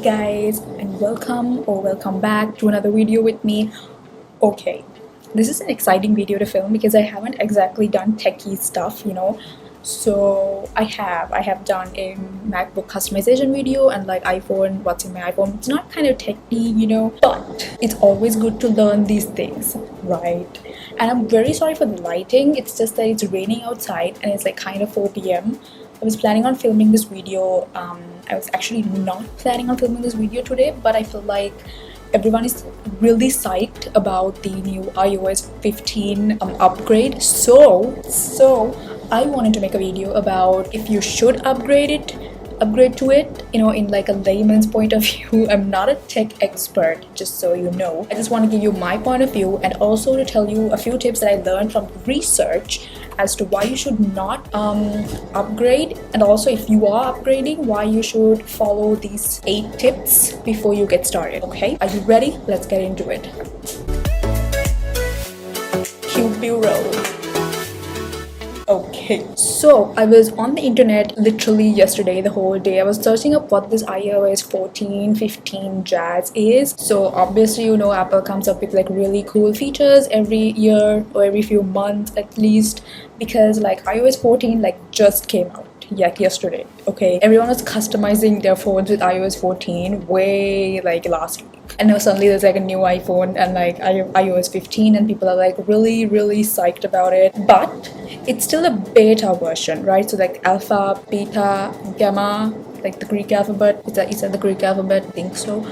guys, and welcome back to another video with me. Okay, this is an exciting video to film because I haven't exactly done techie stuff, So I have done a MacBook customization video and like iPhone, what's in my iPhone. It's not kind of techie, but it's always good to learn these things, right? And I'm very sorry for the lighting. It's just that it's raining outside and it's like kind of 4 p.m. I was planning on filming this video. I was actually not planning on filming this video today, but I feel like everyone is really psyched about the new iOS 15 upgrade. So I wanted to make a video about if you should upgrade to it, in like a layman's point of view. I'm not a tech expert, just so you know. I just want to give you my point of view and also to tell you a few tips that I learned from research as to why you should not upgrade, and also if you are upgrading, why you should follow these 8 tips before you get started. Okay, are you ready? Let's get into it. Cue roll. Okay, so I was on the internet literally yesterday, the whole day. I was searching up what this iOS 14, 15 jazz is. So obviously, Apple comes up with like really cool features every year or every few months at least, because like iOS 14 like just came out yesterday. Okay, everyone was customizing their phones with iOS 14 way like last week. And now suddenly there's like a new iPhone and like iOS 15 and people are like really psyched about it. But it's still a beta version, right? So like alpha, beta, gamma, like the Greek alphabet. Is that the Greek alphabet? I think so.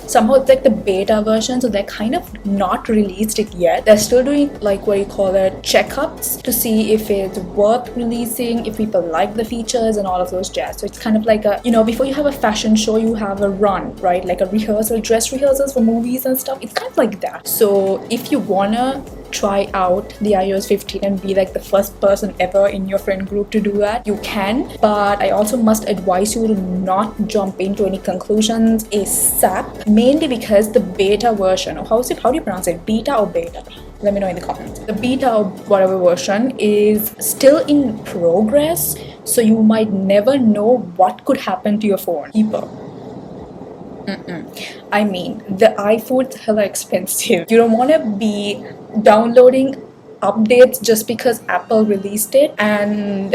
Somehow it's like the beta version, so they're kind of not released it yet. They're still doing like what you call it, checkups to see if it's worth releasing, if people like the features and all of those jazz. So it's kind of like a, before you have a fashion show, you have a run, right? Like a rehearsal, dress rehearsals for movies and stuff. It's kind of like that. So if you wanna try out the iOS 15 and be like the first person ever in your friend group to do that, you can. But I also must advise you to not jump into any conclusions ASAP, mainly because the beta version, or how do you pronounce it, beta or beta? Let me know in the comments. The beta or whatever version is still in progress, so you might never know what could happen to your phone. I mean, the iPhone's hella expensive. You don't want to be downloading updates just because Apple released it and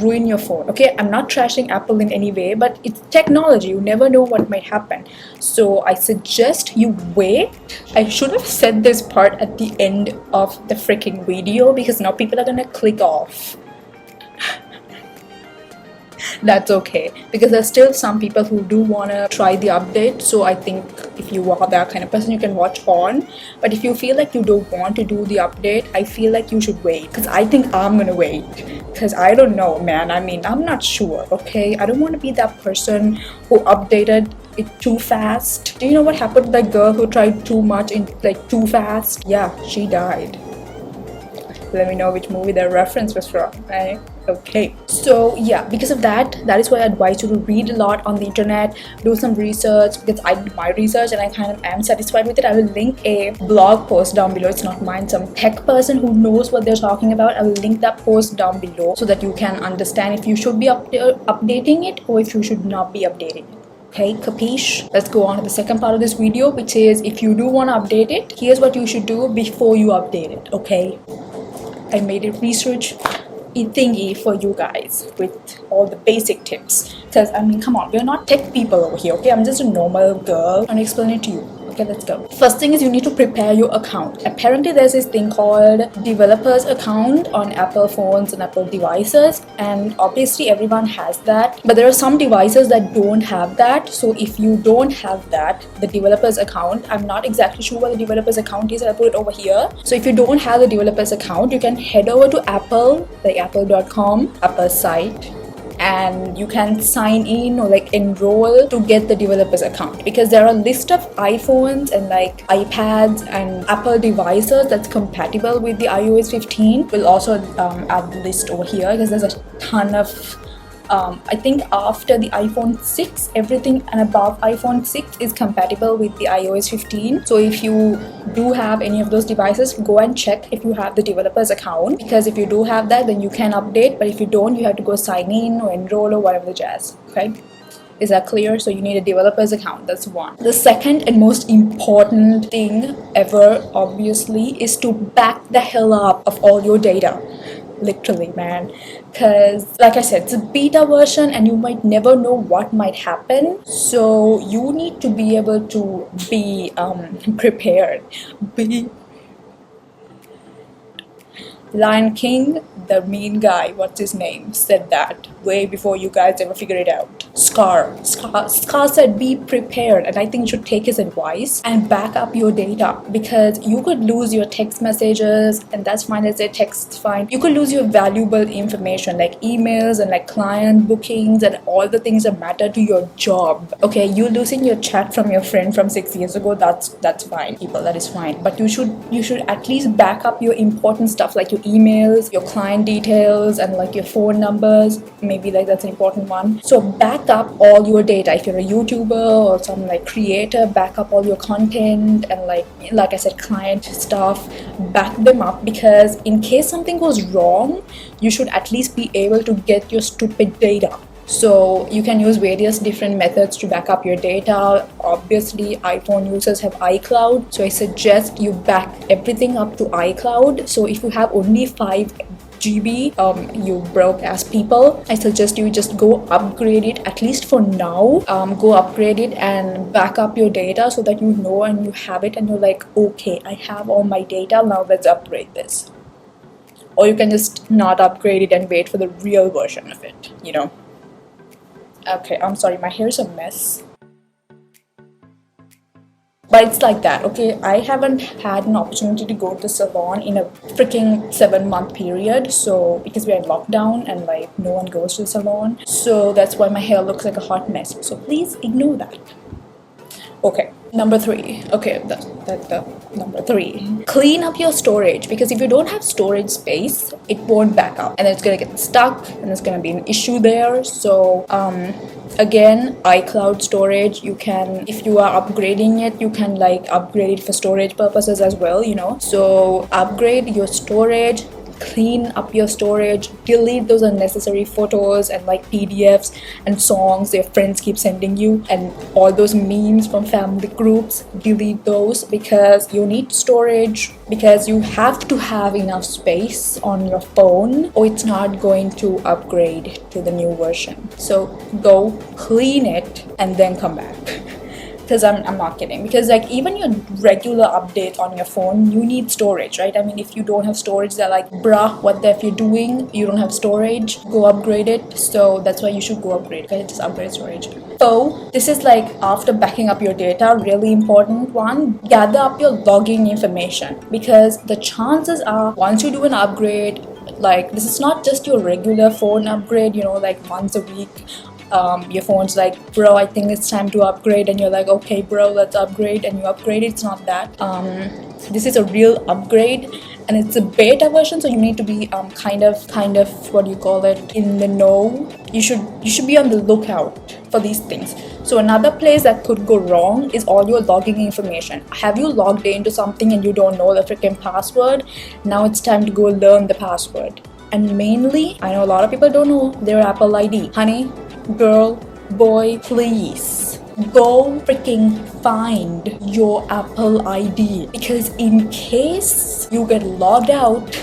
ruin your phone. Okay, I'm not trashing Apple in any way, but it's technology. You never know what might happen. So I suggest you wait. I should have said this part at the end of the freaking video because now people are gonna click off. That's okay, because there's still some people who do want to try the update. So I think if you are that kind of person, you can watch on. But if you feel like you don't want to do the update, I feel like you should wait, because I think I'm gonna wait, because I don't know, man. I mean, I'm not sure. Okay, I don't want to be that person who updated it too fast. Do you know what happened to that girl who tried too much in like too fast? Yeah, she died. Let me know which movie the reference was from, right? Okay, so yeah, because of that is why I advise you to read a lot on the internet, do some research, because I did my research and I kind of am satisfied with it. I will link a blog post down below. It's not mine, some tech person who knows what they're talking about. I will link that post down below so that you can understand if you should be updating it or if you should not be updating it. Okay, capiche? Let's go on to the second part of this video, which is if you do want to update it, here's what you should do before you update it. Okay, I made a research thingy for you guys with all the basic tips, because I mean, come on, we're not tech people over here. Okay, I'm just a normal girl and explain it to you. Okay, let's go. First thing is you need to prepare your account. Apparently there's this thing called developer's account on Apple phones and Apple devices, and obviously everyone has that, but there are some devices that don't have that. So if you don't have that, the developer's account, I'm not exactly sure what the developer's account is. I'll put it over here. So if you don't have the developer's account, you can head over to Apple, like apple.com, Apple site, and you can sign in or like enroll to get the developer's account, because there are a list of iPhones and like iPads and Apple devices that's compatible with the iOS 15. We'll also add the list over here because there's a ton of I think after the iPhone 6, everything and above iPhone 6 is compatible with the iOS 15. So if you do have any of those devices, go and check if you have the developer's account, because if you do have that, then you can update, but if you don't, you have to go sign in or enroll or whatever the jazz. Okay, Is that clear? So you need a developer's account. That's one. The second and most important thing ever, obviously, is to back the hell up of all your data. Literally, man, because like I said, it's a beta version and you might never know what might happen, so you need to be able to be prepared. Lion King, the mean guy, what's his name, said that way before you guys ever figured it out. Scar said be prepared, and I think you should take his advice and back up your data, because you could lose your text messages, and that's fine. Let's say text's fine. You could lose your valuable information like emails and like client bookings and all the things that matter to your job. Okay, you losing your chat from your friend from 6 years ago, that's fine, people, that is fine. But you should at least back up your important stuff like your emails, your client details, and like your phone numbers. Maybe like that's an important one. So back up all your data. If you're a YouTuber or some like creator, back up all your content and like I said, client stuff, back them up, because in case something goes wrong, you should at least be able to get your stupid data. So you can use various different methods to back up your data. Obviously, iPhone users have iCloud, so I suggest you back everything up to iCloud. So if you have only 5 GB, you broke ass people, I suggest you just go upgrade it, at least for now. Go upgrade it and back up your data so that you know and you have it and you're like, okay, I have all my data, now let's upgrade this. Or you can just not upgrade it and wait for the real version of it, you know. Okay, I'm sorry, my hair's a mess. But it's like that, okay? I haven't had an opportunity to go to the salon in a freaking 7-month period. So, because we're in lockdown and like no one goes to the salon. So that's why my hair looks like a hot mess. So please ignore that. Okay, number 3. Okay, that's number 3. Clean up your storage, because if you don't have storage space, it won't back up and it's gonna get stuck and there's gonna be an issue there. So again, iCloud storage, you can, if you are upgrading it, you can like upgrade it for storage purposes as well, you know. So upgrade your storage, clean up your storage, delete those unnecessary photos and like PDFs and songs your friends keep sending you, and all those memes from family groups. Delete those, because you need storage, because you have to have enough space on your phone or it's not going to upgrade to the new version. So go clean it and then come back. Because I'm not kidding, because like even your regular update on your phone, you need storage, right? I mean, if you don't have storage, they're like, bruh, what the f you're doing? You don't have storage, go upgrade it. So that's why you should go upgrade, okay? Just upgrade storage. So this is like after backing up your data, really important one, gather up your login information, because the chances are once you do an upgrade, like this is not just your regular phone upgrade, you know, like once a week. Your phone's like, bro, I think it's time to upgrade, and you're like, okay bro, let's upgrade, and you upgrade it. It's not that. This is a real upgrade and it's a beta version, so you need to be kind of what do you call it, in the know. You should be on the lookout for these things. So another place that could go wrong is all your logging information. Have you logged into something and you don't know the freaking password? Now it's time to go learn the password. And mainly, I know a lot of people don't know their Apple ID. Honey, girl, boy, please go freaking find your Apple ID, because in case you get logged out,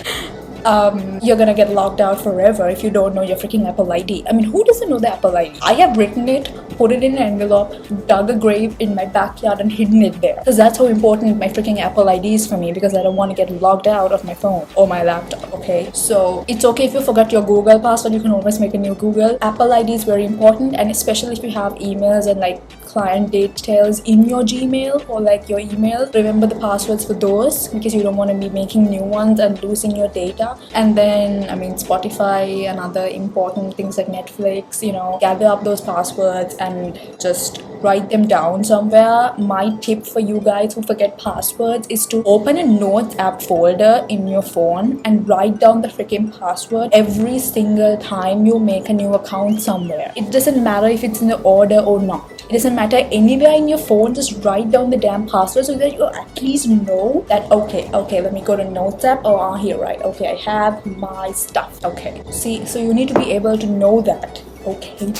you're gonna get logged out forever if you don't know your freaking Apple ID. I mean, who doesn't know the Apple ID? I have written it, put it in an envelope, dug a grave in my backyard and hidden it there, because that's how important my freaking Apple ID is for me, because I don't want to get logged out of my phone or my laptop, okay? So it's okay if you forgot your Google password, you can always make a new Google. Apple ID is very important, and especially if you have emails and like client details in your Gmail or like your email, remember the passwords for those, because you don't want to be making new ones and losing your data. And then, I mean, Spotify and other important things like Netflix, you know, gather up those passwords and just write them down somewhere. My tip for you guys who forget passwords is to open a Notes app folder in your phone and write down the freaking password every single time you make a new account somewhere. It doesn't matter if it's in the order or not. It doesn't matter, anywhere in your phone, just write down the damn password so that you at least know that, okay, let me go to Notes app. Oh, here, right? Okay, I have my stuff. Okay, see, so you need to be able to know that. Okay,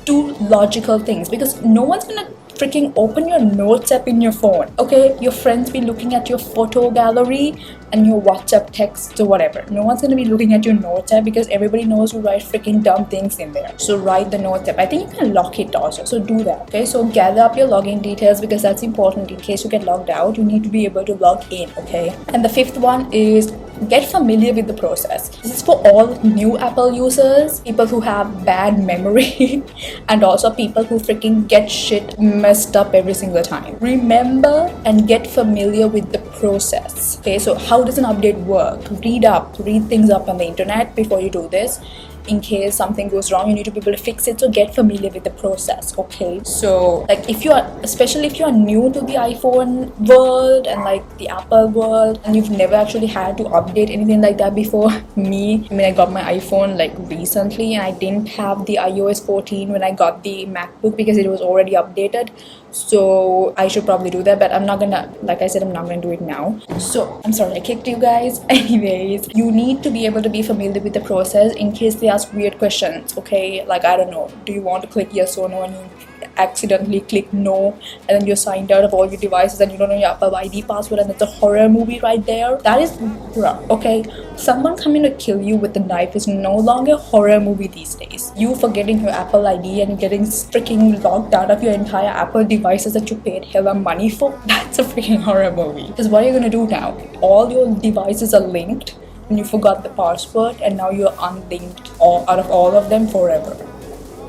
do logical things, because no one's gonna freaking open your notes app in your phone. Okay, your friends be looking at your photo gallery and your WhatsApp texts or whatever. No one's gonna be looking at your notes app because everybody knows you write freaking dumb things in there. So write the notes app. I think you can lock it also, so do that. Okay, so gather up your login details because that's important. In case you get logged out, you need to be able to log in. Okay, and the fifth one is get familiar with the process. This is for all new Apple users, people who have bad memory and also people who freaking get shit messed up every single time. Remember and get familiar with the process. Okay, so how does an update work? Read things up on the internet before you do this. In case something goes wrong, you need to be able to fix it, so get familiar with the process. Okay, so like especially if you are new to the iPhone world and like the Apple world and you've never actually had to update anything like that before. I got my iPhone like recently and I didn't have the iOS 14 when I got the MacBook because it was already updated. So I should probably do that, but I'm not gonna, like I said, I'm not gonna do it now. So I'm sorry I kicked you guys. Anyways, you need to be able to be familiar with the process in case they ask weird questions. Okay, like I don't know, do you want to click yes or no and you accidentally click no and then you're signed out of all your devices and you don't know your Apple ID password and it's a horror movie right there. That is rough. Okay, someone coming to kill you with a knife is no longer a horror movie these days. You forgetting your Apple ID and getting freaking locked out of your entire Apple devices that you paid hella money for, that's a freaking horror movie. Because what are you gonna do now? All your devices are linked and you forgot the password and now you're unlinked out of all of them forever.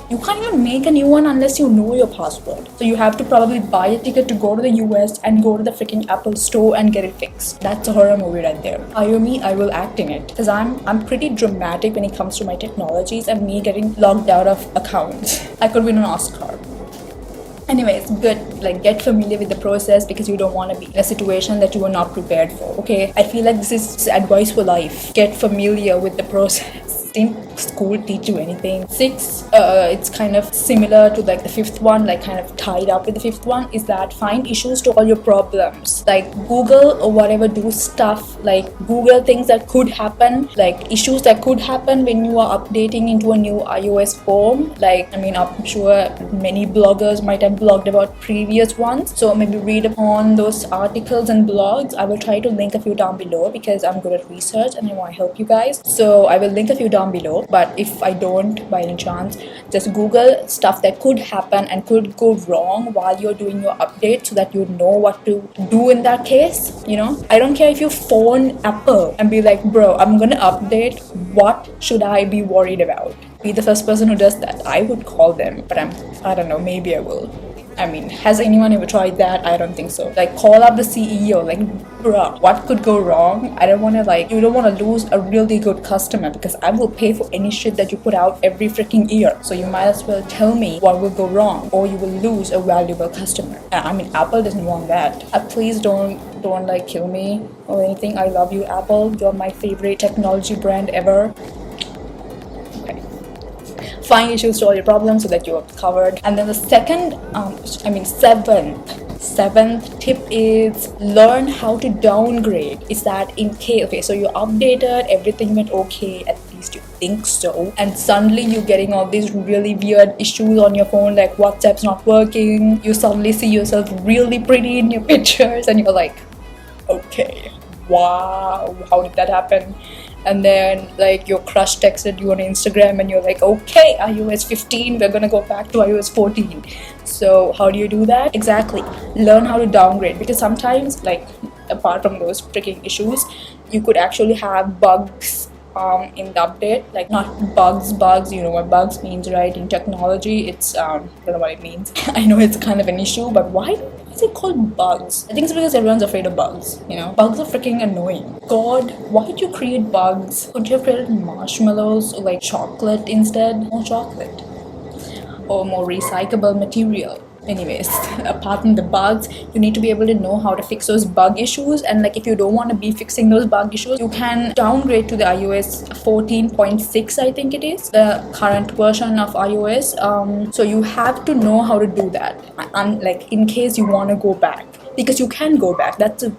You can't even make a new one unless you know your password. So you have to probably buy a ticket to go to the US and go to the freaking Apple store and get it fixed. That's a horror movie right there. Hire me, I will act in it. Because I'm pretty dramatic when it comes to my technologies and me getting logged out of accounts. I could win an Oscar. Anyways, good. Like, get familiar with the process because you don't want to be in a situation that you are not prepared for. Okay, I feel like this is advice for life. Get familiar with the process. Didn't school teach you anything? 6, it's kind of similar to like the fifth one, like kind of tied up with the fifth one, is that find issues to all your problems. Like Google or whatever, do stuff like Google things that could happen, like issues that could happen when you are updating into a new iOS phone. Like, I mean, I'm sure many bloggers might have blogged about previous ones, so maybe read upon those articles and blogs. I will try to link a few down below because I'm good at research and I want to help you guys, so I will link a few down below. But if I don't by any chance, just Google stuff that could happen and could go wrong while you're doing your update so that you know what to do in that case. You know, I don't care if you phone Apple and be like, bro, I'm gonna update, what should I be worried about? Be the first person who does that. I would call them, but I don't know, maybe I will. I mean, has anyone ever tried that? I don't think so. Like, call up the CEO, like, bruh, what could go wrong? I don't want to, like, you don't want to lose a really good customer because I will pay for any shit that you put out every freaking year. So you might as well tell me what will go wrong or you will lose a valuable customer. I mean, Apple doesn't want that. Please don't like kill me or anything. I love you, Apple. You're my favorite technology brand ever. Find issues to all your problems so that you're covered. And then the seventh tip is learn how to downgrade. Is that in case, okay, so you updated, everything went okay, at least you think so, and suddenly you're getting all these really weird issues on your phone, like WhatsApp's not working, you suddenly see yourself really pretty in your pictures and you're like, okay, wow, how did that happen? And then like your crush texted you on Instagram and you're like, okay, iOS 15, we're gonna go back to iOS 14. So how do you do that? Exactly, learn how to downgrade, because sometimes, like, apart from those freaking issues, you could actually have bugs in the update. Like, not bugs, you know what bugs means, right? In technology, it's I don't know what it means. I know it's kind of an issue, but why is it called bugs? I think it's because everyone's afraid of bugs, you know? Bugs are freaking annoying. God, why did you create bugs? Couldn't you have created marshmallows or like chocolate instead? More chocolate. Or more recyclable material. Anyways, apart from the bugs, you need to be able to know how to fix those bug issues. And like, if you don't want to be fixing those bug issues, you can downgrade to the iOS 14.6, I think it is, the current version of iOS. So you have to know how to do that, like, in case you want to go back, because you can go back. That's a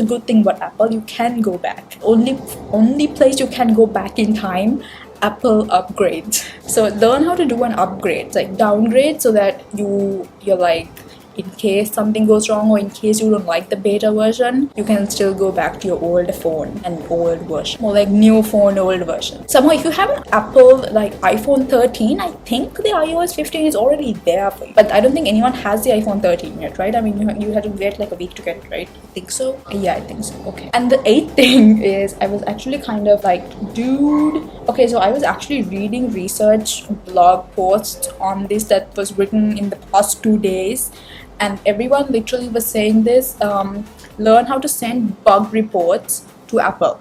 good thing about Apple. You can go back. Only place you can go back in time Apple upgrades. So learn how to do an upgrade. It's like downgrade, so that you're like, in case something goes wrong or in case you don't like the beta version, you can still go back to your old phone and old version, or like new phone, old version. Somehow if you have an Apple like iPhone 13, I think the iOS 15 is already there for you, but I don't think anyone has the iPhone 13 yet, right? I mean, you had to wait like a week to get it, right? I think so. Yeah, I think so. Okay. And the 8th thing is, I was actually kind of like, dude, okay, so I was actually reading research blog posts on this that was written in the past 2 days, and everyone literally was saying this, learn how to send bug reports to Apple.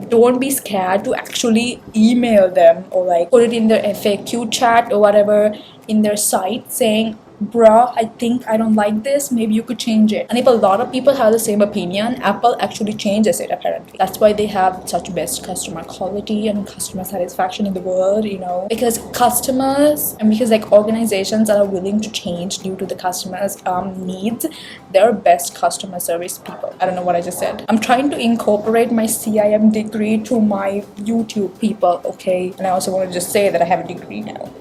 Don't be scared to actually email them, or like put it in their FAQ chat or whatever in their site, saying, bruh, I think I don't like this, maybe you could change it. And if a lot of people have the same opinion, Apple actually changes it apparently. That's why they have such best customer quality and customer satisfaction in the world, you know, because customers, and because like organizations that are willing to change due to the customers' needs, they're best customer service people. I don't know what I just said. I'm trying to incorporate my CIM degree to my YouTube people, okay? And I also want to just say that I have a degree now.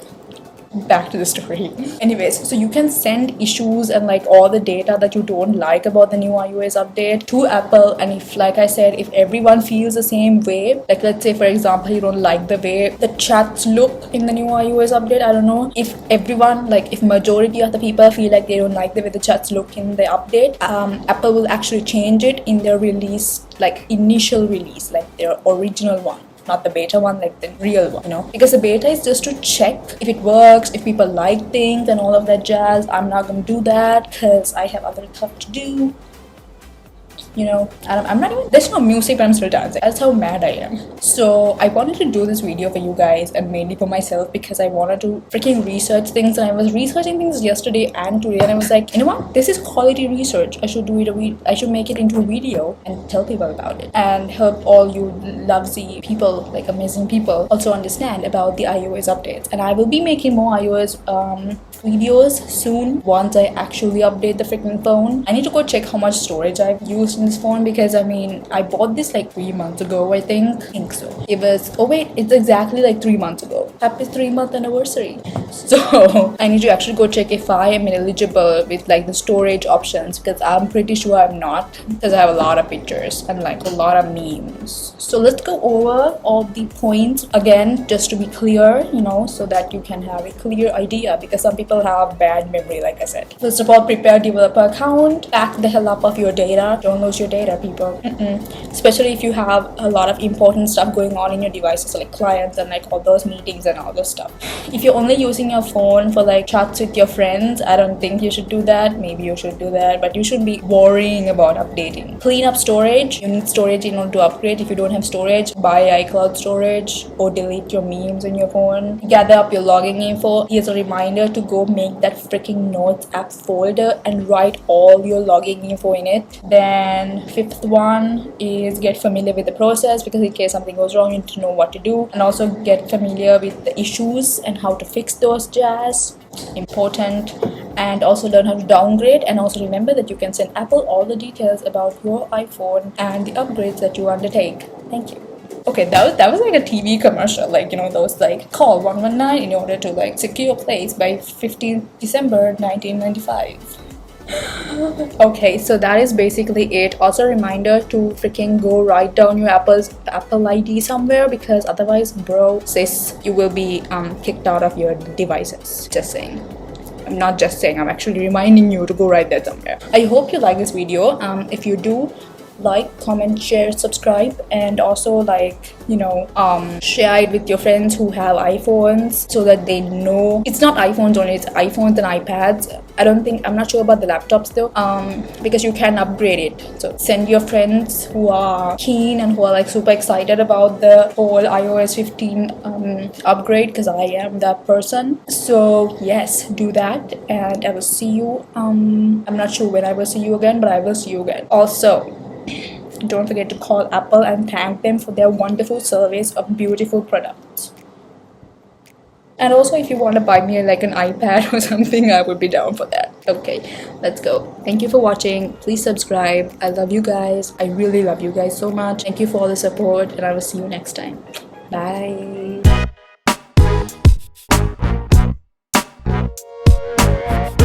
Back to the story. Anyways, so you can send issues and like all the data that you don't like about the new iOS update to Apple, and if, like I said, if everyone feels the same way, like let's say for example you don't like the way the chats look in the new iOS update, I don't know, if everyone, like if majority of the people feel like they don't like the way the chats look in the update, Apple will actually change it in their release, like initial release, like their original one, not the beta one, like the real one, you know, because the beta is just to check if it works, if people like things and all of that jazz. I'm not gonna do that because I have other stuff to do, you know. I'm not even, there's no music but I'm still dancing. That's how mad I am. So I wanted to do this video for you guys, and mainly for myself, because I wanted to freaking research things, and I was researching things yesterday and today, and I was like, you know what, this is quality research. I should do it I should make it into a video and tell people about it, and help all you lovely people, like amazing people, also understand about the iOS updates. And I will be making more iOS videos soon once I actually update the freaking phone. I need to go check how much storage I've used in this phone, because I mean, I bought this like 3 months ago, I think so. It was, oh wait, it's exactly like 3 months ago. Happy 3-month anniversary. So I need to actually go check if I am eligible with like the storage options, because I'm pretty sure I'm not, because I have a lot of pictures and like a lot of memes. So let's go over all the points again, just to be clear, you know, so that you can have a clear idea, because some people have bad memory, like I said. First of all, prepare a developer account. Back the hell up of your data. Don't lose your data, people. Especially if you have a lot of important stuff going on in your devices, like clients and like all those meetings and all those stuff. If you're only using your phone for like chats with your friends, I don't think you should do that. Maybe you should do that, but you shouldn't be worrying about updating. Clean up storage. You need storage in order to upgrade. If you don't have storage, buy iCloud storage or delete your memes in your phone. Gather up your login info. Here's a reminder to go make that freaking notes app folder and write all your login info in it. Then 5th one is get familiar with the process, because in case something goes wrong, you need to know what to do, and also get familiar with the issues and how to fix those jazz. Important. And also learn how to downgrade, and also remember that you can send Apple all the details about your iPhone and the upgrades that you undertake. Thank you. Okay, that was like a TV commercial, like, you know, those like call 119 in order to like secure your place by 15th December 1995. Okay, so that is basically it. Also a reminder to freaking go write down your Apple ID somewhere, because otherwise, bro, sis, you will be kicked out of your devices. Just saying. I'm not just saying, I'm actually reminding you to go write that somewhere. I hope you like this video. If you do, like, comment, share, subscribe, and also like, you know, share it with your friends who have iPhones, so that they know it's not iPhones only, it's iPhones and iPads. I'm not sure about the laptops though, because you can upgrade it. So send your friends who are keen and who are like super excited about the whole iOS 15 upgrade, because I am that person. So yes, do that, and I will see you. I'm not sure when I will see you again, but I will see you again. Also, don't forget to call Apple and thank them for their wonderful service of beautiful products. And also, if you want to buy me like an iPad or something, I would be down for that. Okay, let's go. Thank you for watching. Please subscribe. I love you guys. I really love you guys so much. Thank you for all the support, and I will see you next time. Bye.